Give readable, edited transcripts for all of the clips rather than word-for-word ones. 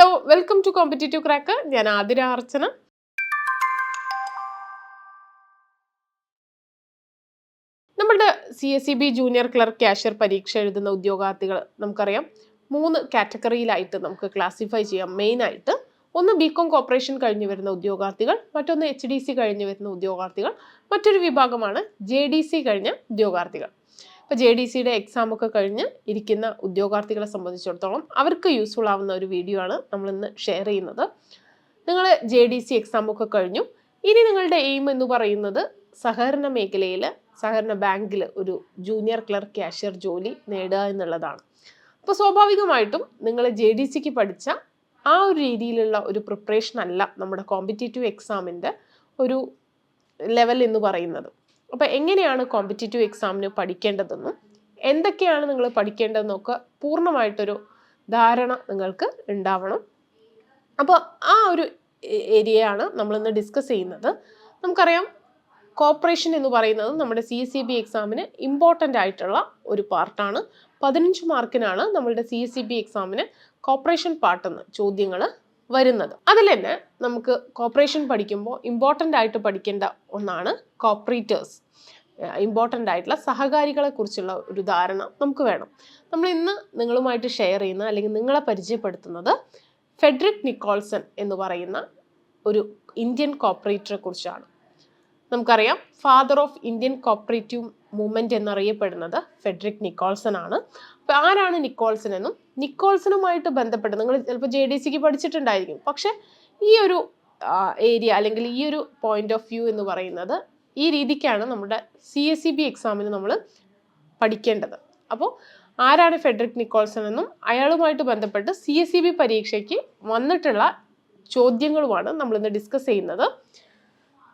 Hello, welcome to competitive crack. ഞാൻ ആതിര അർച്ചന. നമ്മുടെ CSEB junior clerk cashier പരീക്ഷ എഴുതുന്ന ഉദ്യോഗാർത്ഥികൾ നമുക്കറിയാം 3 കാറ്റഗറിയിലായിട്ട് നമുക്ക് ക്ലാസിഫൈ ചെയ്യാം. മെയിനായിട്ട് ഒന്ന് BCom കോർപ്പറേഷൻ കഴിഞ്ഞു വരുന്ന ഉദ്യോഗാർത്ഥികൾ, മറ്റൊന്ന് HDC കഴിഞ്ഞു വരുന്ന ഉദ്യോഗാർത്ഥികൾ, മറ്റൊരു വിഭാഗമാണ് JDC കഴിഞ്ഞ ഉദ്യോഗാർത്ഥികൾ. ഇപ്പോൾ JDCയുടെ എക്സാം ഒക്കെ കഴിഞ്ഞ് ഇരിക്കുന്ന ഉദ്യോഗാർത്ഥികളെ സംബന്ധിച്ചിടത്തോളം അവർക്ക് യൂസ്ഫുൾ ആവുന്ന ഒരു വീഡിയോ ആണ് നമ്മളിന്ന് ഷെയർ ചെയ്യുന്നത്. നിങ്ങൾ JDC എക്സാം ഒക്കെ കഴിഞ്ഞു, ഇനി നിങ്ങളുടെ എയിം എന്ന് പറയുന്നത് സഹകരണ മേഖലയിൽ സഹകരണ ബാങ്കിൽ ഒരു ജൂനിയർ ക്ലർക്ക് കാഷ്യർ ജോലി നേടുക എന്നുള്ളതാണ്. അപ്പോൾ സ്വാഭാവികമായിട്ടും നിങ്ങൾ JDCക്ക് പഠിച്ച ആ ഒരു രീതിയിലുള്ള ഒരു പ്രിപ്പറേഷൻ അല്ല നമ്മുടെ കോമ്പറ്റേറ്റീവ് എക്സാമിൻ്റെ ഒരു ലെവൽ എന്ന് പറയുന്നത്. അപ്പോൾ എങ്ങനെയാണ് കോമ്പറ്റേറ്റീവ് എക്സാമിന് പഠിക്കേണ്ടതെന്നും എന്തൊക്കെയാണ് നിങ്ങൾ പഠിക്കേണ്ടതെന്നൊക്കെ പൂർണ്ണമായിട്ടൊരു ധാരണ നിങ്ങൾക്ക് ഉണ്ടാവണം. അപ്പോൾ ആ ഒരു ഏരിയയാണ് നമ്മളിന്ന് ഡിസ്കസ് ചെയ്യുന്നത്. നമുക്കറിയാം കോർപ്പറേഷൻ എന്ന് പറയുന്നത് നമ്മുടെ CSEB എക്സാമിന് ഇമ്പോർട്ടൻ്റ് ആയിട്ടുള്ള ഒരു പാർട്ടാണ്. 15 മാർക്കിനാണ് നമ്മളുടെ CSEB എക്സാമിന് കോർപ്പറേഷൻ പാർട്ടിന്ന് ചോദ്യങ്ങൾ വരുന്നത്. അതിൽ തന്നെ നമുക്ക് കോർപ്പറേഷൻ പഠിക്കുമ്പോൾ ഇമ്പോർട്ടൻ്റ് ആയിട്ട് പഠിക്കേണ്ട ഒന്നാണ് കോർപ്പറേറ്റേഴ്സ്. ഇമ്പോർട്ടൻ്റ് ആയിട്ടുള്ള സഹകാരികളെ കുറിച്ചുള്ള ഒരു ധാരണ നമുക്ക് വേണം. നമ്മൾ ഇന്ന് നിങ്ങളുമായിട്ട് ഷെയർ ചെയ്യുന്ന അല്ലെങ്കിൽ നിങ്ങളെ പരിചയപ്പെടുത്തുന്നത് ഫെഡറിക് നിക്കോൾസൺ എന്ന് പറയുന്ന ഒരു ഇന്ത്യൻ കോർപ്പറേറ്ററെ കുറിച്ചാണ്. നമുക്കറിയാം father of Indian cooperative movement എന്നറിയപ്പെടുന്നത് ഫെഡറിക് നിക്കോൾസൺ ആണ്. അപ്പോൾ ആരാണ് നിക്കോൾസൺ എന്നും നിക്കോൾസണുമായിട്ട് ബന്ധപ്പെട്ട് നിങ്ങൾ ചിലപ്പോൾ JDCക്ക് പഠിച്ചിട്ടുണ്ടായിരിക്കും, പക്ഷെ ഈ ഒരു ഏരിയ അല്ലെങ്കിൽ ഈ ഒരു പോയിന്റ് ഓഫ് വ്യൂ എന്ന് പറയുന്നത് ഈ രീതിക്കാണ് നമ്മുടെ CSEB എക്സാമിന് നമ്മൾ പഠിക്കേണ്ടത്. അപ്പോൾ ആരാണ് ഫെഡറിക് നിക്കോൾസൺ എന്നും അയാളുമായിട്ട് ബന്ധപ്പെട്ട് CSEB പരീക്ഷയ്ക്ക് വന്നിട്ടുള്ള ചോദ്യങ്ങളുമാണ് നമ്മളിന്ന് ഡിസ്കസ് ചെയ്യുന്നത്.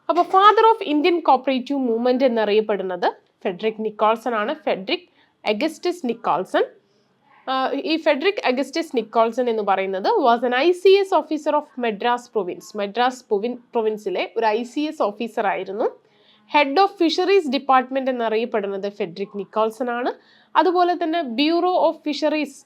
അപ്പോൾ father of Indian cooperative movement എന്നറിയപ്പെടുന്നത് ഫെഡറിക് നിക്കോൾസൺ ആണ്. Frederick Augustus Nicholson. ഈ ഫെഡറിക് അഗസ്റ്റസ് നിക്കോൾസൺ എന്ന് പറയുന്നത് was an ICS officer of Madras province. Madras പ്രൊവിൻസിലെ ഒരു ICS ഓഫീസർ ആയിരുന്നു. ഹെഡ് ഓഫ് ഫിഷറീസ് ഡിപ്പാർട്ട്മെന്റ് എന്നറിയപ്പെടുന്നത് ഫെഡറിക് നിക്കോൾസൺ ആണ്. അതുപോലെ തന്നെ ബ്യൂറോ ഓഫ് ഫിഷറീസ്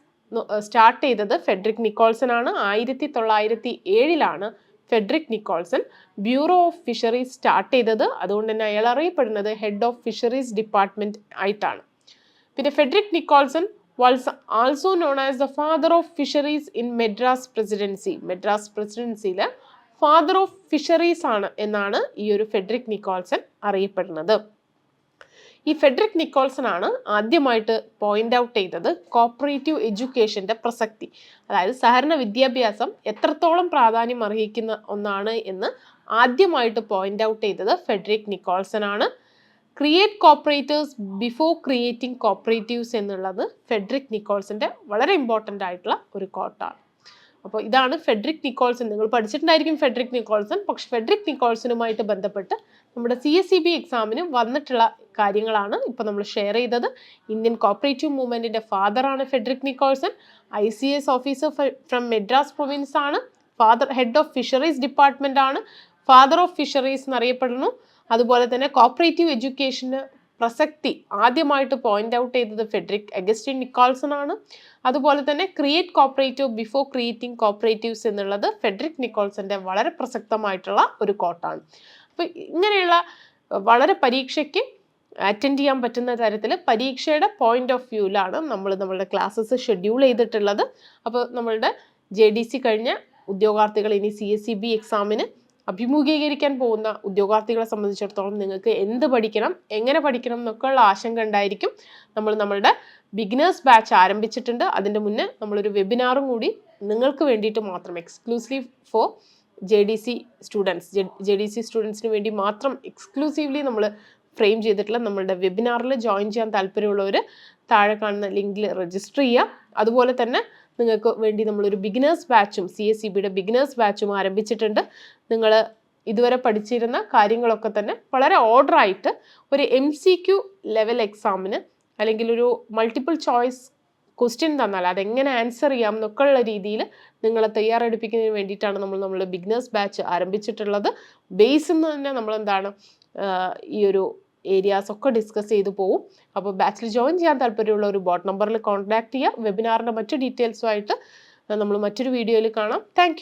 സ്റ്റാർട്ട് ചെയ്തത് ഫെഡറിക് നിക്കോൾസൺ ആണ്. 1907 Frederick Nicholson bureau of fisheries start ചെയ്തത്. അതുകൊണ്ട് തന്നെ അയാൾ അറിയപ്പെടുന്നത് ഹെഡ് ഓഫ് ഫിഷറീസ് ഡിപ്പാർട്ട്മെന്റ് ആയിട്ടാണ്. പിന്നെ Frederick Nicholson was also known as the father of fisheries in Madras presidency. Madras പ്രസിഡൻസിയിലെ ഫാദർ ഓഫ് ഫിഷറീസ് ആണ് എന്നാണ് ഈ ഒരു ഫെഡറിക് നിക്കോൾസൺ അറിയപ്പെടുന്നത്. ഈ ഫെഡറിക് നിക്കോൾസൺ ആണ് ആദ്യമായിട്ട് പോയിന്റ് ഔട്ട് ചെയ്തത് കോർപ്പറേറ്റീവ് എഡ്യൂക്കേഷന്റെ പ്രസക്തി, അതായത് സഹകരണ വിദ്യാഭ്യാസം എത്രത്തോളം പ്രാധാന്യം അർഹിക്കുന്ന ഒന്നാണ് എന്ന് ആദ്യമായിട്ട് പോയിന്റ് ഔട്ട് ചെയ്തത് ഫെഡറിക് നിക്കോൾസൺ ആണ്. ക്രിയേറ്റ് കോർപ്പറേറ്റേഴ്സ് ബിഫോർ ക്രിയേറ്റിംഗ് കോർപ്പറേറ്റീവ്സ് എന്നുള്ളത് ഫെഡറിക് നിക്കോൾസന്റെ വളരെ ഇമ്പോർട്ടൻ്റ് ആയിട്ടുള്ള ഒരു കോട്ടാണ്. അപ്പോൾ ഇതാണ് ഫെഡറിക് നിക്കോൾസൺ. നിങ്ങൾ പഠിച്ചിട്ടുണ്ടായിരിക്കും ഫെഡറിക് നിക്കോൾസൺ, പക്ഷെ ഫെഡറിക് നിക്കോൾസണുമായിട്ട് ബന്ധപ്പെട്ട് നമ്മുടെ CSEB എക്സാമിന് വന്നിട്ടുള്ള കാര്യങ്ങളാണ് ഇപ്പോൾ നമ്മൾ ഷെയർ ചെയ്തത്. ഇന്ത്യൻ കോർപ്പറേറ്റീവ് മൂവ്മെൻറ്റിൻ്റെ ഫാദറാണ് Frederick Nicholson. ICS officer from Madras province ആണ്. Father head of fisheries department ആണ്. ഫാദർ ഓഫ് ഫിഷറീസ് എന്നറിയപ്പെടുന്നു. അതുപോലെ തന്നെ കോർപ്പറേറ്റീവ് എഡ്യൂക്കേഷന് പ്രസക്തി ആദ്യമായിട്ട് പോയിന്റ് ഔട്ട് ചെയ്തത് ഫെഡറിക് അഗസ്റ്റിൻ നിക്കോൾസൺ ആണ്. അതുപോലെ തന്നെ create cooperative before creating cooperatives എന്നുള്ളത് ഫെഡറിക് നിക്കോൾസന്റെ വളരെ പ്രസക്തമായിട്ടുള്ള ഒരു കോട്ടാണ്. അപ്പോൾ ഇങ്ങനെയുള്ള വളരെ പരീക്ഷയ്ക്ക് അറ്റൻഡ് ചെയ്യാൻ പറ്റുന്ന തരത്തിൽ പരീക്ഷയുടെ പോയിന്റ് ഓഫ് വ്യൂവിലാണ് നമ്മളുടെ ക്ലാസ്സസ് ഷെഡ്യൂൾ ചെയ്തിട്ടുള്ളത്. അപ്പോൾ നമ്മളുടെ JDC കഴിഞ്ഞ ഉദ്യോഗാർത്ഥികൾ ഇനി CSEB എക്സാമിന് അഭിമുഖീകരിക്കാൻ പോകുന്ന ഉദ്യോഗാർത്ഥികളെ സംബന്ധിച്ചിടത്തോളം നിങ്ങൾക്ക് എന്ത് പഠിക്കണം, എങ്ങനെ പഠിക്കണം എന്നൊക്കെ ഉള്ള ആശങ്ക ഉണ്ടായിരിക്കും. നമ്മളുടെ ബിഗിനേഴ്സ് ബാച്ച് ആരംഭിച്ചിട്ടുണ്ട്. അതിൻ്റെ മുന്നേ നമ്മളൊരു വെബിനാറും കൂടി നിങ്ങൾക്ക് വേണ്ടിയിട്ട് മാത്രം exclusive for JDC students, JDC സ്റ്റുഡൻസിന് വേണ്ടി മാത്രം എക്സ്ക്ലൂസീവ്ലി നമ്മൾ ഫ്രെയിം ചെയ്തിട്ടുള്ള നമ്മളുടെ വെബിനാറിൽ ജോയിൻ ചെയ്യാൻ താല്പര്യമുള്ളവർ താഴെ കാണുന്ന ലിങ്കിൽ രജിസ്റ്റർ ചെയ്യുക. അതുപോലെ തന്നെ നിങ്ങൾക്ക് വേണ്ടി നമ്മളൊരു ബിഗിനേഴ്സ് ബാച്ചും CSEBയുടെ ബിഗിനേഴ്സ് ബാച്ചും ആരംഭിച്ചിട്ടുണ്ട്. നിങ്ങൾ ഇതുവരെ പഠിച്ചിരുന്ന കാര്യങ്ങളൊക്കെ തന്നെ വളരെ ഓർഡറായിട്ട് ഒരു MCQ ലെവൽ എക്സാമിന് അല്ലെങ്കിൽ ഒരു മൾട്ടിപ്പിൾ ചോയ്സ് ക്വസ്റ്റ്യൻ തന്നാൽ അതെങ്ങനെ ആൻസർ ചെയ്യാം എന്നൊക്കെ ഉള്ള രീതിയിൽ നിങ്ങളെ തയ്യാറെടുപ്പിക്കുന്നതിന് വേണ്ടിയിട്ടാണ് നമ്മൾ ബിഗിനേഴ്സ് ബാച്ച് ആരംഭിച്ചിട്ടുള്ളത്. ബേസ് എന്ന് തന്നെ നമ്മളെന്താണ് ഈ ഒരു ഏരിയാസ് ഒക്കെ ഡിസ്കസ് ചെയ്തു പോകും. അപ്പോൾ ബാച്ചിൽ ജോയിൻ ചെയ്യാൻ താല്പര്യമുള്ള ഒരു ബോട്ട് നമ്പറിൽ കോൺടാക്ട് ചെയ്യുക. വെബിനാറിൻ്റെ മറ്റു ഡീറ്റെയിൽസുമായിട്ട് നമ്മൾ മറ്റൊരു വീഡിയോയിൽ കാണാം. താങ്ക്